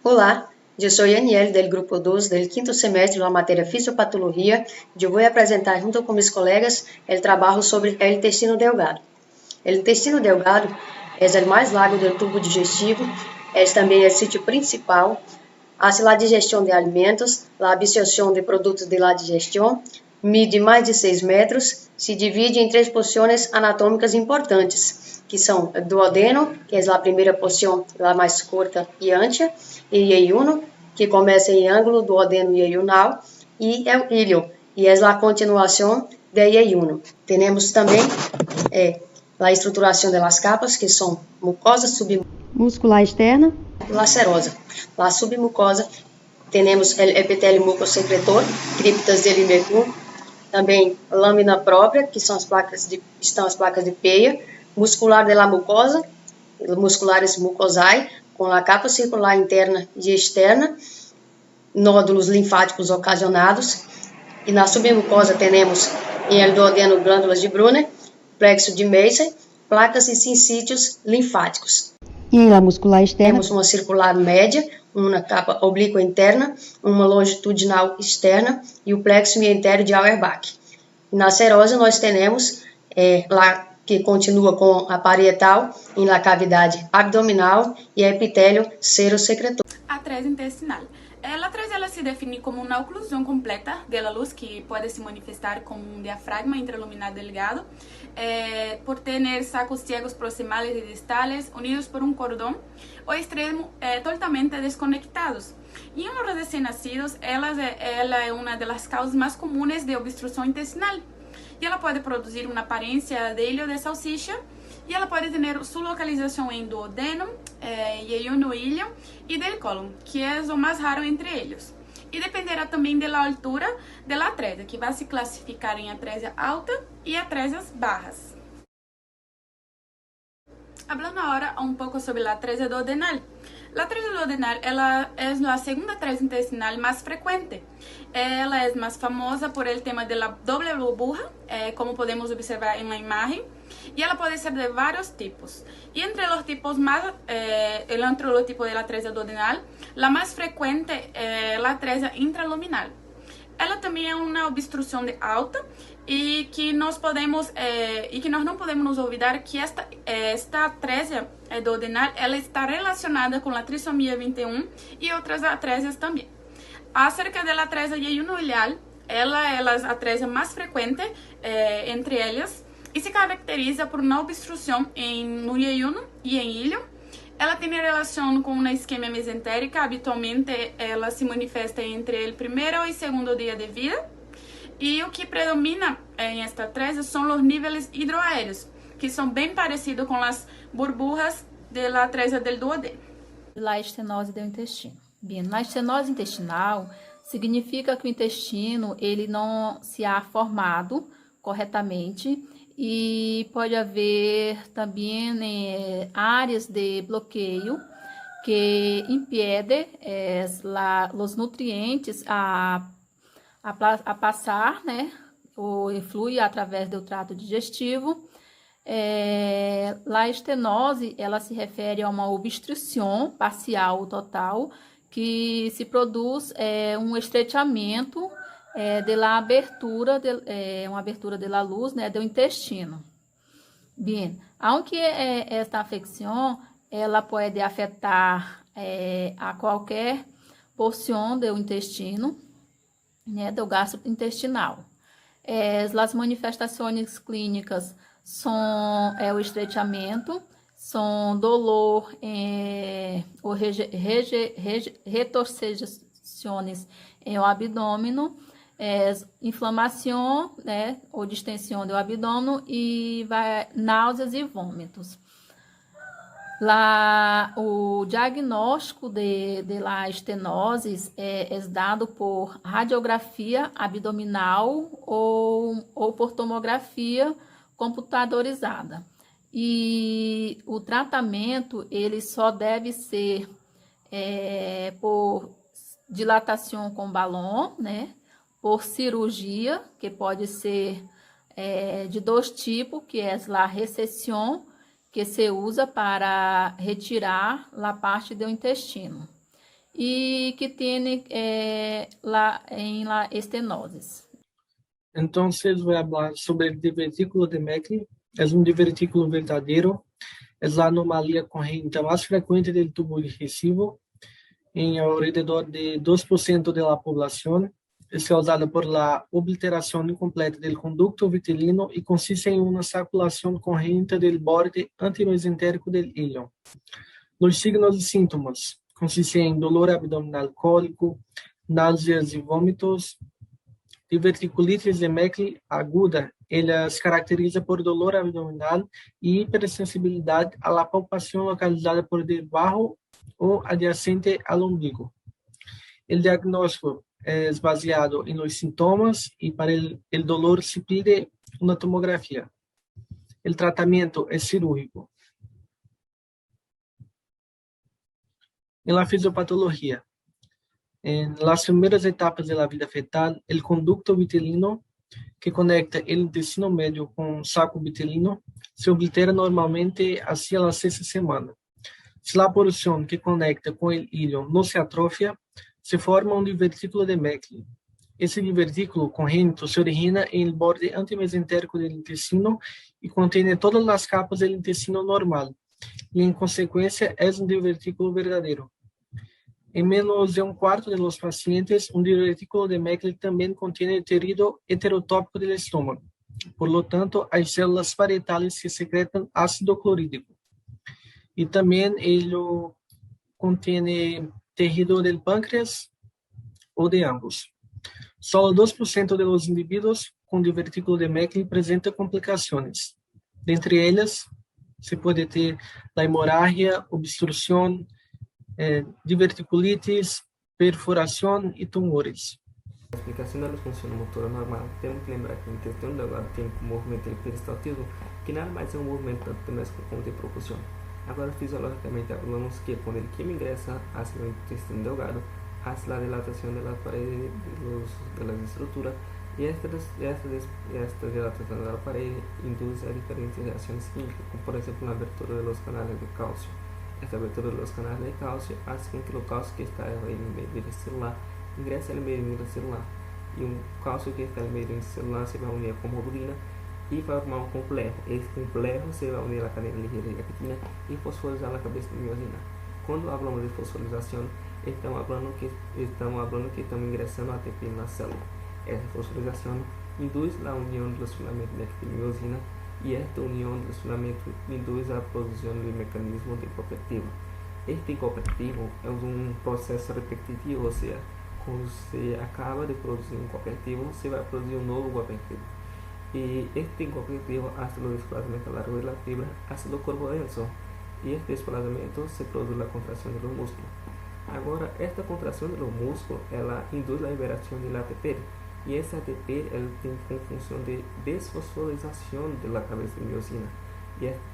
Olá, eu sou Yaniel, do grupo 2, do quinto semestre da matéria Fisiopatologia. Eu vou apresentar, junto com meus colegas, o trabalho sobre o intestino delgado. O intestino delgado é o mais largo do tubo digestivo, é também o sítio principal, faz a digestão de alimentos, a absorção de produtos de la digestão, mide mais de 6 metros, se divide em 3 porções anatômicas importantes, que são o duodeno, que é a primeira porção, a mais curta e ancha, e ieiuno, que começa em ângulo duodeno ieiunal, e é o ilho, e é a continuação do ieiuno. Temos também a estruturação das capas, que são mucosa submuscular externa e lacerosa. A submucosa, temos o epitélio mucosecretor, criptas de Limmergut, também lâmina própria, que são as placas de Peyer, muscular de la mucosa, musculares mucosae, com a capa circular interna e externa, nódulos linfáticos ocasionados, e na submucosa temos em el duodeno glândulas de Brunner, plexo de Meissner, placas e sincítios linfáticos. E em la muscular externa temos uma circular média, uma capa oblíqua interna, uma longitudinal externa e o plexo mientero de Auerbach. Na serose nós temos lá que continua com a parietal em la cavidade abdominal e a epitélio serosecretor. Atresia intestinal. A atresia se define como uma oclusão completa da luz que pode se manifestar como um diafragma intraluminal delgado, por ter sacos ciegos proximales e distales unidos por um cordão ou extremo totalmente desconectados. E em los recém-nascidos, ela é uma das causas mais comuns de obstrução intestinal. E ela pode produzir uma aparência de ilho de salsicha, e ela pode ter sua localização em duodeno, ieiuno ilho e del cólon, que é o mais raro entre eles. E dependerá também da altura da atresia, que vai se classificar em atresia alta e atrésias bajas. Hablando agora um pouco sobre a atresia duodenal. A atresia duodenal ela é a segunda atresia intestinal mais frequente. Ela é mais famosa por el tema da doble burbuja, como podemos observar na imagem, e ela pode ser de vários tipos. E entre os tipos entre os tipos de atresia duodenal, a mais frequente é a atresia intraluminal. Ela também é uma obstrução de alta e que nós não podemos nos olvidar que esta atresia duodenal ela está relacionada com a trissomia 21 e outras atrésias também. Acerca da atresia ieiuno-ileal, ela é a atresia mais frequente entre elas e se caracteriza por uma obstrução no ieiuno e em ilho. Ela tem relação com uma isquemia mesentérica, habitualmente ela se manifesta entre o primeiro e segundo dia de vida. E o que predomina em esta atresia são os níveis hidroaéreos, que são bem parecidos com as burbujas da atresia del duodeno. La estenose do intestino. Bem, na estenose intestinal significa que o intestino ele não se há formado corretamente e pode haver também áreas de bloqueio que impedem os nutrientes a passar, né, ou flui através do trato digestivo. A estenose, ela se refere a uma obstrução parcial ou total que se produz um estreitamento uma abertura de la luz, né, do intestino. Bem, aunque esta afecção ela pode afetar a qualquer porção do intestino, né, do gastrointestinal. As manifestações clínicas são o estreitamento, são dolor ou retorções em o abdômen, inflamação, né, ou distensão do abdômen e náuseas e vômitos. O diagnóstico de la estenose é dado por radiografia abdominal ou por tomografia computadorizada. E o tratamento ele só deve ser por dilatação com balão, né? Por cirurgia, que pode ser de dois tipos, que é a recessão, que se usa para retirar a parte do intestino. y que tiene la estenosis. Entonces voy a hablar sobre el divertículo de Mecklin. Es un divertículo verdadero. Es la anomalía congénita más frecuente del tubo digestivo en alrededor de 2% de la población. Es causada por la obliteración incompleta del conducto vitelino y consiste en una saculación congénita del borde antimesentérico del hilo. Los signos y síntomas consisten en dolor abdominal cólico, náuseas y vómitos. Diverticulitis de Mecklin aguda, ela se caracteriza por dolor abdominal e hipersensibilidade à la palpação localizada por debaixo ou adyacente ao umbigo. O diagnóstico é baseado em los sintomas e para o dolor se pide uma tomografia. O tratamento é cirúrgico. Em la fisiopatologia, en las primeras etapas de la vida fetal, el conducto vitelino que conecta el intestino medio con el saco vitelino se oblitera normalmente hacia la sexta semana. Si la porción que conecta con el hilo no se atrofia, se forma un divertículo de Mecklin. Ese divertículo congénito se origina en el borde antimesentérico del intestino y contiene todas las capas del intestino normal, y en consecuencia es un divertículo verdadero. En menos de un cuarto de los pacientes, un divertículo de Mecklin también contiene tejido heterotópico del estómago. Por lo tanto, hay células parietales que secretan ácido clorhídrico. Y también ello contiene tejido del páncreas o de ambos. Solo 2% de los individuos con divertículo de Mecklin presentan complicaciones. De entre ellas, se puede ter la hemorragia, obstrucción, diverticulitis, perforación y tumores. A explicação da função motora normal, temos que lembrar que o intestino delgado tem como movimento do peristaltismo, que nada mais é um movimento tanto doméstico como de propulsão. Agora, fisiologicamente, falamos que quando o químico ingressa hacia o intestino delgado, hace la dilatación de la pared de las estructuras y esta dilatación de la pared induce a diferentes reacciones químicas, como por ejemplo la abertura de los canales de calcio. Esta abertura de los canales de calcio hace con que el calcio que está en el medio celular ingrese al medio celular y un calcio que está en el medio celular se va a unir con hemoglobina y formar un complejo. Este complejo se va a unir a la cadena ligera de actina y fosforizar la cabeza de miosina. Cuando hablamos de fosforización, estamos hablando que estamos ingresando ATP en la célula. Esta fosforización induce la unión de los filamentos de actina-miosina y esta unión de los filamentos induce a producción del mecanismo de cooperativa. Este cooperativo es un proceso repetitivo, o sea, cuando se acaba de producir un cooperativo, se va a producir un nuevo cooperativo. Y este cooperativo hace el desplazamiento largo de la fibra hacia el cuerpo denso. Y este desplazamiento se produce la contracción de los músculos. Agora, esta contração do músculo, ela induz a liberação de ATP, e esse ATP ele tem como função de desfosforização da cabeça de miosina,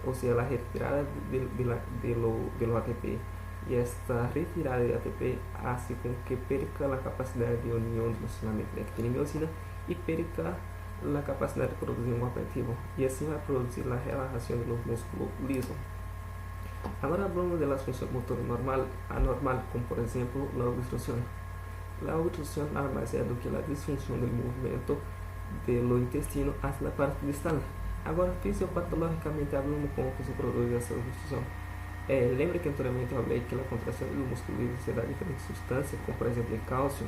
ou seja, a retirada do ATP. E esta retirada de ATP faz com que perca a capacidade de união dos filamentos de actina e miosina e perca a capacidade de produzir um cooperativo, e assim vai produzir a relaxação dos músculos lisos. Agora hablamos de las funciones motoras anormal, como por ejemplo la obstrucción. La obstrucción nada más es do que la disfunción del movimiento del intestino hacia la parte distal. Agora, fisiopatologicamente hablamos cómo se produce esa obstrucción. Lembre que anteriormente hablé que la contracción del músculo se da a diferentes sustancias, como por ejemplo el calcio.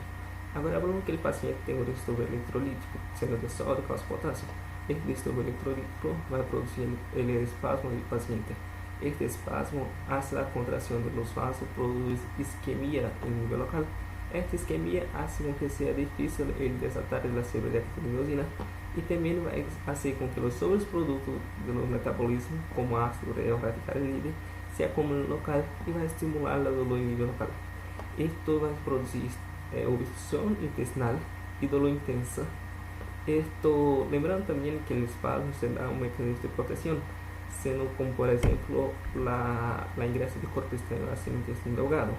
Agora hablamos que el paciente tem un distúrbio electrolítico, sendo de sodio, calcio, potasio. Este distúrbio electrolítico va a producir el espasmo del paciente. Este espasmo hace la contracción de los vasos, produce isquemia en nivel local. Esta isquemia hace con que sea difícil el desatar la fibra de actina y también va a hacer con que los sobreproductos de los metabolismos, como ácido ureico radicaril, se acumulen local y va a estimular la dolor en nivel local. Esto va a producir obstrucción intestinal y dolor intensa. Esto, lembrando también que el espasmo se da un mecanismo de protección, sendo como por exemplo la ingresso de corpo externo hacia el intestino delgado.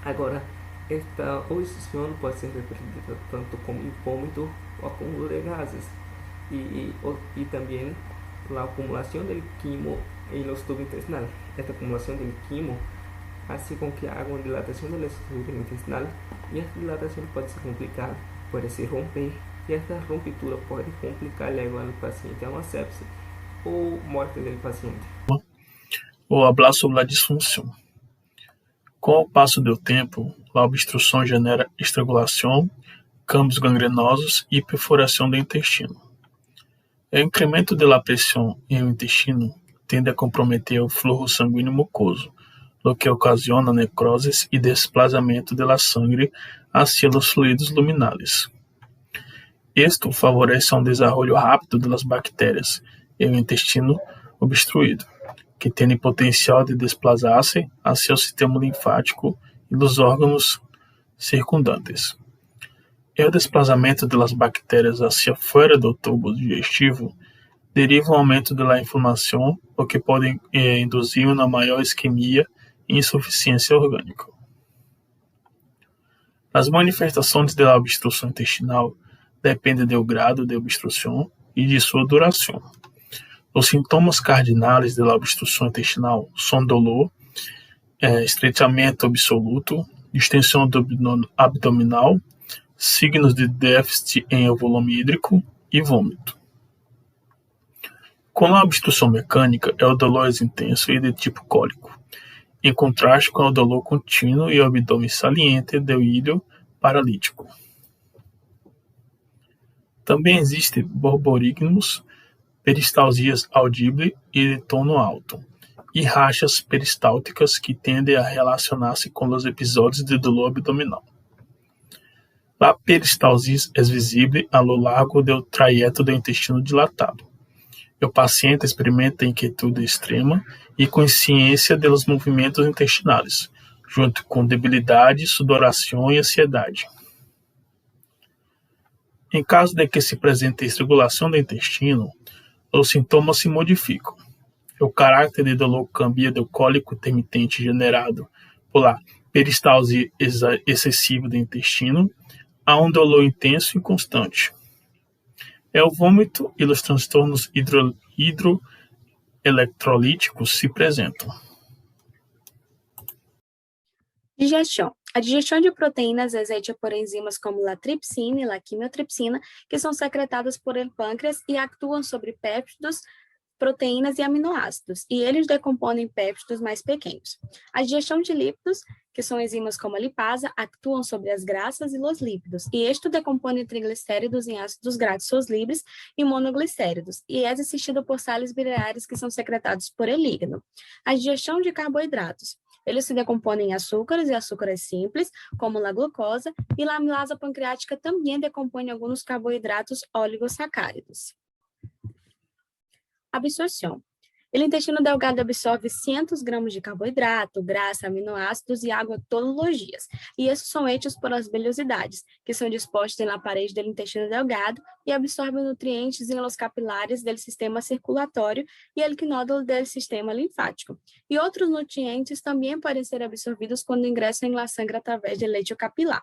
Agora, esta obstrucción pode ser representada tanto como vômito o acúmulo de gases y también la acumulación del quimo en los tubos intestinales. Esta acumulación del quimo así como que haga una dilatación de la estructura intestinal, y esta dilatación puede ser complicada, puede se romper, y esta ruptura puede complicar levando o paciente a uma sepse ou morte do paciente. Vou falar sobre a disfunção. Com o passo do tempo, a obstrução gera estrangulação, câmbios gangrenosos e perfuração do intestino. O incremento da pressão em o intestino tende a comprometer o fluxo sanguíneo mucoso, o que ocasiona necroses e desplazamento da sangue hacia os fluidos luminales. Isto favorece um desenvolvimento rápido das bactérias em o intestino obstruído, que tem potencial de desplazar-se hacia o sistema linfático e dos órgãos circundantes. O desplazamento das bactérias hacia fora do tubo digestivo deriva um aumento da inflamação, o que pode induzir uma maior isquemia e insuficiência orgânica. As manifestações da obstrução intestinal dependem do grau de obstrução e de sua duração. Os sintomas cardinais da obstrução intestinal são dolor, estreitamento absoluto, distensão abdominal, signos de déficit em volume hídrico e vômito. Com a obstrução mecânica, o dolor é intenso e de tipo cólico, em contraste com o dolor contínuo e o abdômen saliente do ilho paralítico. Também existem borborigmos, peristalsias audíveis e de tono alto, e rachas peristálticas que tendem a relacionar-se com os episódios de dor abdominal. A peristalsia é visível ao longo do trajeto do intestino dilatado. O paciente experimenta inquietude extrema e consciência dos movimentos intestinais, junto com debilidade, sudoração e ansiedade. Em caso de que se apresente estrangulação do intestino, os sintomas se modificam. O caráter de dolor cambia do cólico intermitente generado pela peristalsia excessiva do intestino a um dolor intenso e constante. O vômito e os transtornos hidroeletrolíticos se apresentam. Digestão. A digestão de proteínas é exercida por enzimas como a tripsina e a quimiotripsina, que são secretadas por el pâncreas e atuam sobre péptidos, proteínas e aminoácidos, e eles decompõem péptidos mais pequenos. A digestão de lípidos, que são enzimas como a lipasa, atuam sobre as graxas e os lípidos, e isto decompõe triglicéridos em ácidos graxos livres e monoglicéridos, e é assistido por sais biliares que são secretados por el hígado. A digestão de carboidratos. Eles se decompõem em açúcares e açúcares simples, como a glucosa, e a amilasa pancreática também decompõe alguns carboidratos oligosacáridos. Absorção. O intestino delgado absorve 100 gramas de carboidrato, graxa, aminoácidos e água todos os dias. E esses são hechos por as velhosidades, que são dispostas na parede do intestino delgado e absorvem nutrientes em los capilares do sistema circulatório e el nódulo do sistema linfático. E outros nutrientes também podem ser absorvidos quando ingressam na sangue através do leito capilar.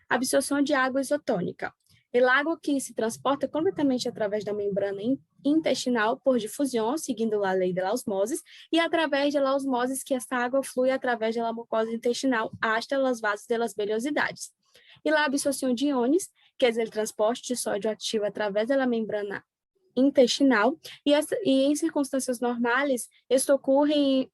Absorção de água isotônica. O água que se transporta completamente através da membrana intestinal por difusão, seguindo a lei da osmose, e através da osmose que esta água flui através da mucosa intestinal hasta os vasos das velhosidades. E a absorção de íons, que é o transporte de sódio ativo através da membrana intestinal, e em circunstâncias normais, isso ocorre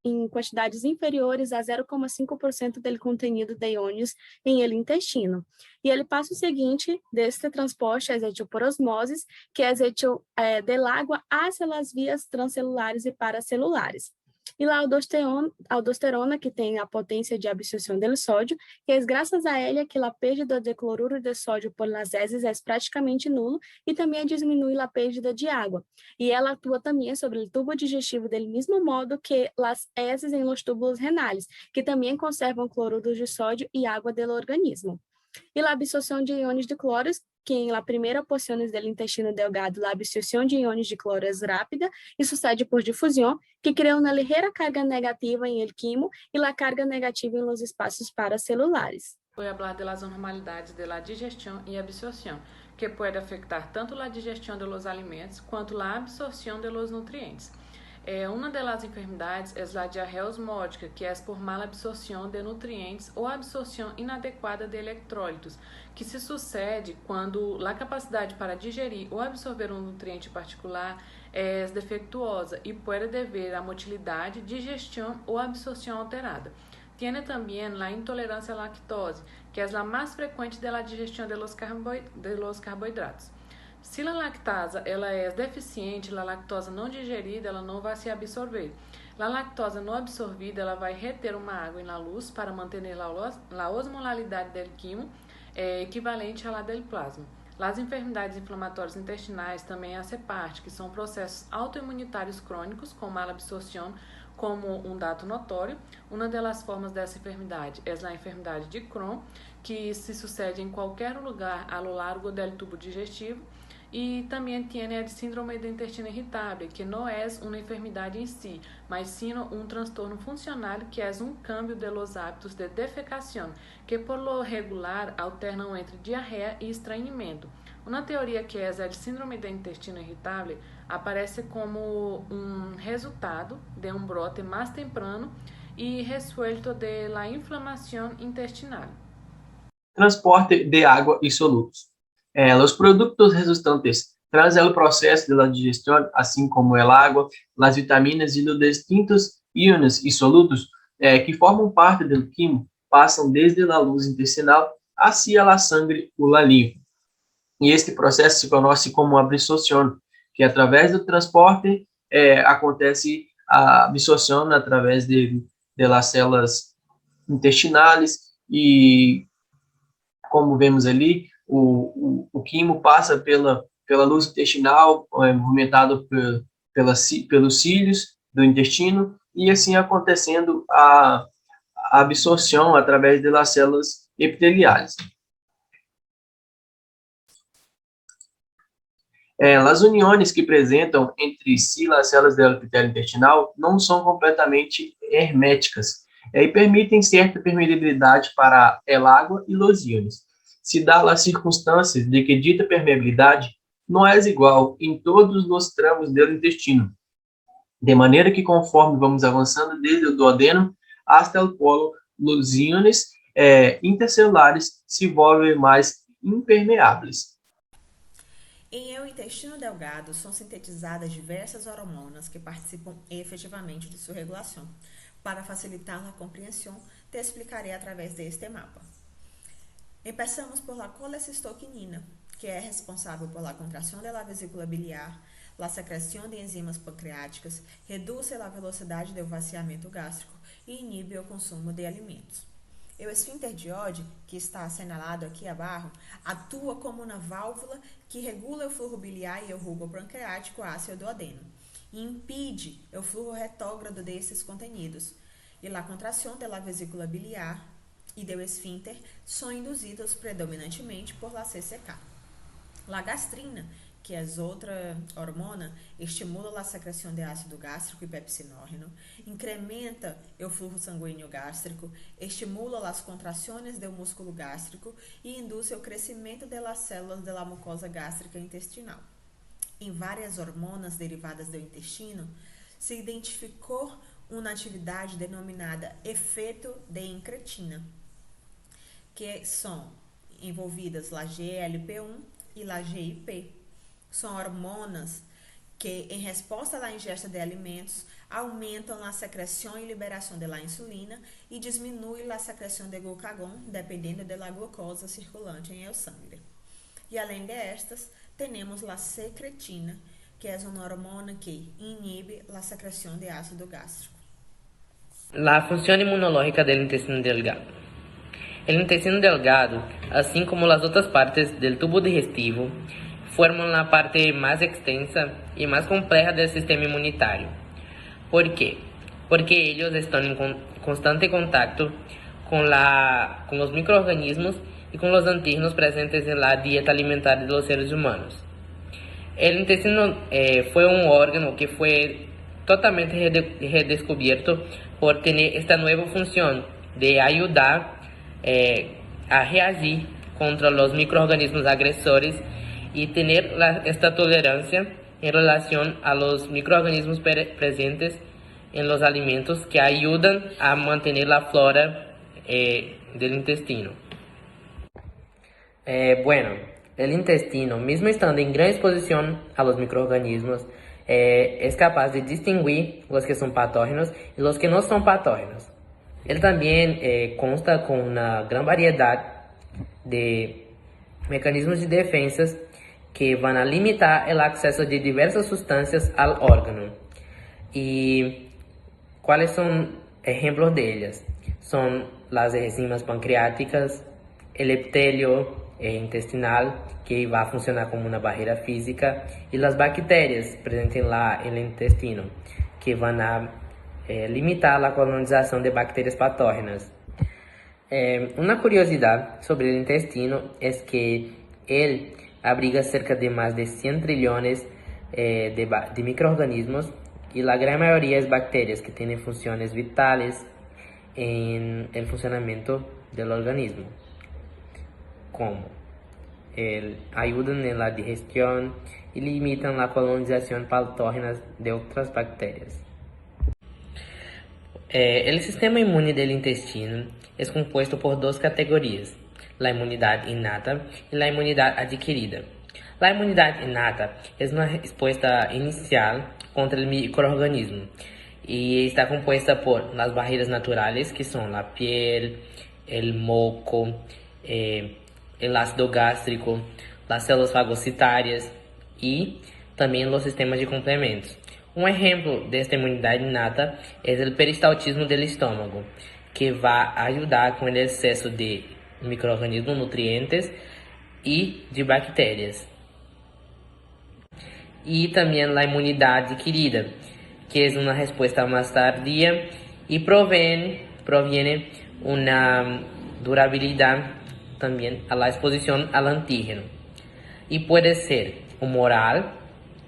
em quantidades inferiores a 0,5% do contenido de íons em el intestino. E ele passa o seguinte deste transporte é hecho por osmose, que é hecho del água hacia as vias transcelulares e paracelulares. E a aldosterona, que tem a potência de absorção do sódio, que é graças a ela que a perda de cloruro de sódio por las heces é praticamente nulo e também diminui a perda de água. E ela atua também sobre o tubo digestivo do mesmo modo que as heces em los túbulos renais, que também conservam cloruro de sódio e água do organismo. E a absorção de íons de cloro, que em la primeira porção do intestino delgado, a absorção de íons de cloro é rápida e sucede por difusão, que cria uma ligeira carga negativa em el quimo e a carga negativa em los espaços paracelulares. Voy a hablar de las anormalidades de la digestión y absorción, que puede afectar tanto la digestión de los alimentos quanto la absorción de los nutrientes. Una de las enfermedades es la diarrea osmótica, que es por mala absorción de nutrientes ou absorção inadequada de electrólitos, que se sucede quando a capacidade para digerir ou absorver um nutriente particular é defectuosa e pode dever a motilidade, digestão ou absorção alterada. Tiene también la intolerancia a la lactose, que es la más frecuente de la digestión de los carbohidratos. Se a lactasa ela é deficiente, a lactose não digerida ela não vai se absorver. A lactose não absorvida ela vai reter uma água na luz para manter a osmolalidade do quimo equivalente à del plasma. As enfermidades inflamatórias intestinais também fazem parte, que são processos autoimunitários crônicos com mala absorção, como um dado notório. Uma das formas dessa enfermidade é a enfermidade de Crohn, que se sucede em qualquer lugar ao largo do tubo digestivo. E também tem a síndrome do intestino irritável, que não é uma enfermidade em si, mas sim um transtorno funcional, que é um cambio de los hábitos de defecação, que por lo regular alternam entre diarreia e estranhamento. Uma teoria que é a síndrome do intestino irritável aparece como um resultado de um brote mais temprano e resuelto de la inflamação intestinal. Transporte de água y solutos. Los productos resultantes tras el proceso de la digestión, así como el agua, las vitaminas y los distintos iones y solutos que forman parte del quimo passam desde la luz intestinal hacia la sangre o la linfa. E este processo se conhece como absorção, que através do transporte acontece a absorção através de las células intestinais e, como vemos ali, o quimo passa pela luz intestinal, movimentado pelos cílios do intestino, e assim acontecendo a absorção através das células epiteliais. As uniões que apresentam entre si as células do epitélio intestinal não são completamente herméticas e permitem certa permeabilidade para a água e os íons. Se dá as circunstâncias de que dita permeabilidade não é igual em todos os tramos do intestino, de maneira que conforme vamos avançando desde o duodeno até o colo, os íons intercelulares se volvem mais impermeáveis. Em o intestino delgado são sintetizadas diversas hormonas que participam efetivamente de sua regulação. Para facilitar a compreensão, te explicarei através deste mapa. Empezamos por la colecistoquinina, que é responsável por la contração da vesícula biliar, la secreção de enzimas pancreáticas, reduz a velocidade do vaciamento gástrico e inibe o consumo de alimentos. O esfíncter de Oddi, que está assinalado aqui abaixo, atua como uma válvula que regula o fluxo biliar e o rugo pancreático hacia o duodeno e impede o fluxo retrógrado desses contenidos. E a contração da vesícula biliar e do esfíncter são induzidos predominantemente por la CCK. La gastrina, que é outra hormona, estimula a secreção de ácido gástrico e pepsinógeno, incrementa o fluxo sanguíneo gástrico, estimula as contrações do músculo gástrico e induz o crescimento das células da mucosa gástrica intestinal. Em várias hormonas derivadas do intestino, se identificou uma atividade denominada efeito de incretina, que são envolvidas a GLP-1 e a GIP. São hormonas que, em resposta à ingesta de alimentos, aumentam a secreção e liberação da insulina e diminuem a secreção de glucagon, dependendo da glucosa circulante em el sangue. E além destas, temos a secretina, que é uma hormona que inibe a secreção de ácido gástrico. La función inmunológica del intestino delgado. El intestino delgado, así como las otras partes del tubo digestivo, forman la parte más extensa y más compleja del sistema inmunitario. ¿Por qué? Porque ellos están en constante contacto con los microorganismos y con los antígenos presentes en la dieta alimentaria de los seres humanos. El intestino fue un órgano que fue totalmente redescubierto por tener esta nueva función de ayudar a reagir contra los microorganismos agresores y tener esta tolerancia en relación a los microorganismos presentes en los alimentos que ayudan a mantener la flora del intestino. Bueno, el intestino, mismo estando en gran exposición a los microorganismos, es capaz de distinguir los que son patógenos y los que no son patógenos. Él también consta con una gran variedad de mecanismos de defensa que van a limitar el acceso de diversas sustancias al órgano. ¿Y cuáles son ejemplos de ellas? Son las enzimas pancreáticas, el epitelio intestinal, que va a funcionar como una barrera física, y las bacterias presentes en el intestino, que van a limitar la colonización de bacterias patógenas. Una curiosidad sobre el intestino es que él abriga cerca de más de 100 trillones de microorganismos, y la gran mayoría es bacterias que tienen funciones vitales en el funcionamiento del organismo, como ayudan en la digestión y limitan la colonización patógena de otras bacterias. El sistema inmune del intestino es compuesto por dos categorías: la inmunidad innata y la inmunidad adquirida. La inmunidad innata es una respuesta inicial contra el microorganismo y está compuesta por las barreras naturales, que son la piel, el moco, el ácido gástrico, las células fagocitarias y también los sistemas de complementos. Un ejemplo de esta inmunidad innata es el peristaltismo del estómago, que va a ayudar con el exceso de microorganismos, nutrientes y de bacterias. Y también la inmunidad adquirida, que es una respuesta más tardía y proviene una durabilidad también a la exposición al antígeno. Y puede ser humoral,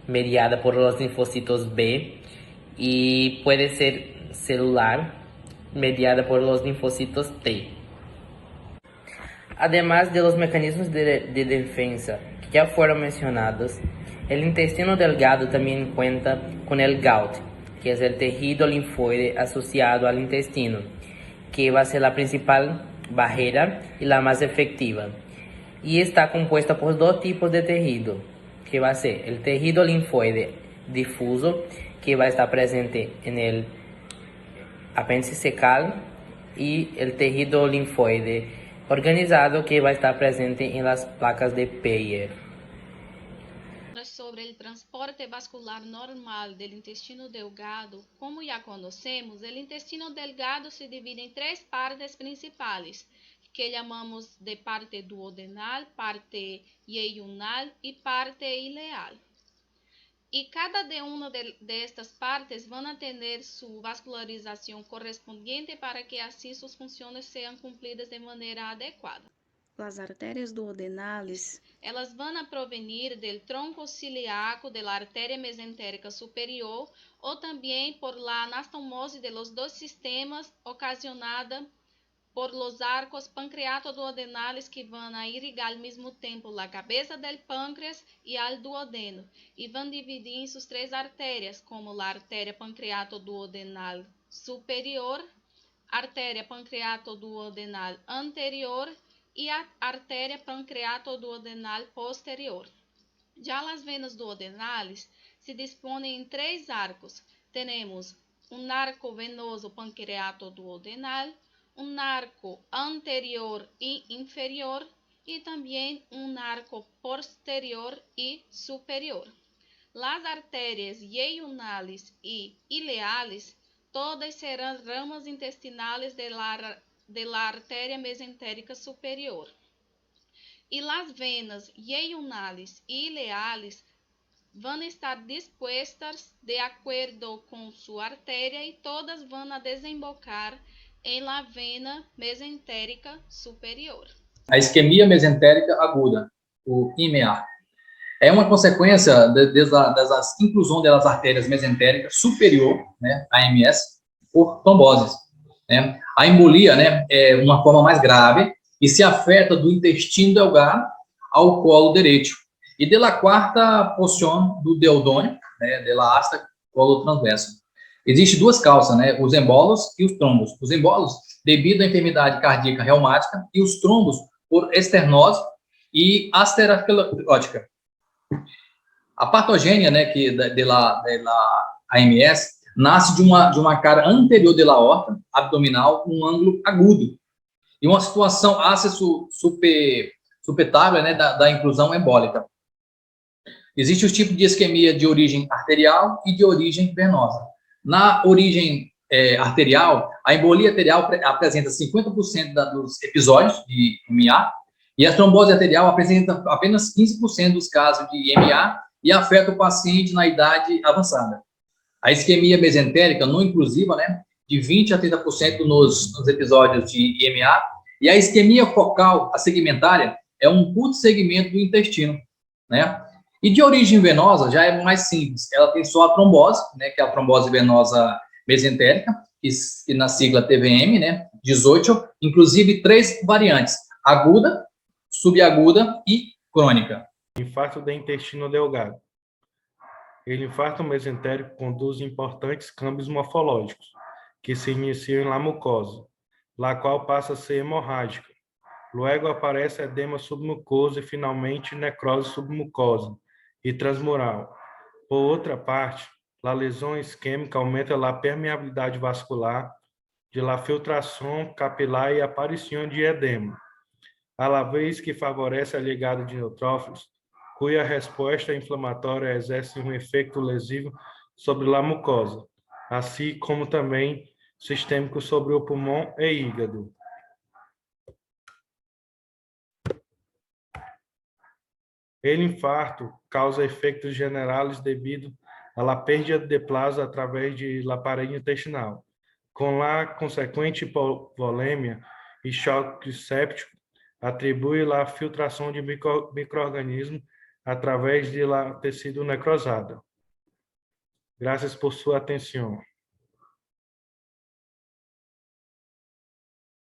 mediada por los linfocitos B, y puede ser celular, mediada por los linfocitos T. Además de los mecanismos de defensa que ya fueron mencionados, el intestino delgado también cuenta con el GALT, que es el tejido linfoide asociado al intestino, que va a ser la principal barrera y la más efectiva. Y está compuesta por dos tipos de tejido, que va a ser el tejido linfoide difuso, que va a estar presente en el apéndice cecal, y el tejido linfoide organizado, que va a estar presente en las placas de Peyer. Sobre el transporte vascular normal del intestino delgado, como ya conocemos, el intestino delgado se divide en tres partes principales, que llamamos de parte duodenal, parte ileal y parte ileal. Y cada una de estas partes van a tener su vascularización correspondiente para que así sus funciones sean cumplidas de manera adecuada. Las arterias duodenales, elas van a provenir del tronco ciliaco de la arteria mesentérica superior o también por la anastomose de los dos sistemas ocasionada por los arcos pancreatoduodenales, que van a irrigar al mismo tiempo la cabeza del páncreas y al duodeno, y van a dividir en sus tres arterias, como la arteria pancreatoduodenal superior, arteria pancreatoduodenal anterior y arteria pancreatoduodenal posterior. Ya las venas duodenales se disponen en tres arcos. Tenemos un arco venoso pancreatoduodenal, un arco anterior y inferior y también un arco posterior y superior. Las arterias ileales y ileales todas serán ramas intestinales de la arteria mesentérica superior. Y las venas ileales y ileales van a estar dispuestas de acuerdo con su arteria, y todas van a desembocar en la vena mesentérica superior. A isquemia mesentérica aguda, o IMEA, é uma consequência da inclusão das artérias mesentéricas superior, né, AMS, por tromboses. Né? A embolia, né, é uma forma mais grave e se afeta do intestino delgado ao colo derecho. e de la quarta porción do deudônio, né, de la asta colo transverso. Existem duas causas, né, os embolos e os trombos. Os embolos, devido à enfermidade cardíaca reumática, e os trombos por esternose e aterosclerótica. A patogênia, né, que de la AMS, nasce de uma cara anterior da aorta abdominal, um ângulo agudo, e uma situação supetável, né, da inclusão embólica. Existe os tipos de isquemia de origem arterial e de origem venosa. Na origem arterial, a embolia arterial apresenta 50% dos episódios de MA, e a trombose arterial apresenta apenas 15% dos casos de MA e afeta o paciente na idade avançada. A isquemia mesentérica não inclusiva, né, de 20% a 30% nos episódios de MA, e a isquemia focal, a segmentária, é um curto segmento do intestino, né? E de origem venosa já é mais simples, ela tem só a trombose, né, que é a trombose venosa mesentérica, que na sigla TVM, né, 18, inclusive 3 variantes, aguda, subaguda e crônica. Infarto do intestino delgado. O infarto mesentérico conduz importantes câmbios morfológicos, que se iniciam na mucosa, la qual passa a ser hemorrágica. Luego aparece edema submucoso e, finalmente, necrose submucosa e transmural. Por outra parte, a lesão isquêmica aumenta a permeabilidade vascular, de la filtração capilar e aparição de edema, a la vez que favorece a ligada de neutrófilos, cuja resposta inflamatória exerce um efeito lesivo sobre a mucosa, assim como também sistêmico sobre o pulmão e hígado. O infarto causa efeitos generais devido à perda de plasma através da parede intestinal, com a consequente hipovolêmia e choque séptico, atribui a filtração de micro-organismos através de tecido necrosado. Graças por sua atenção.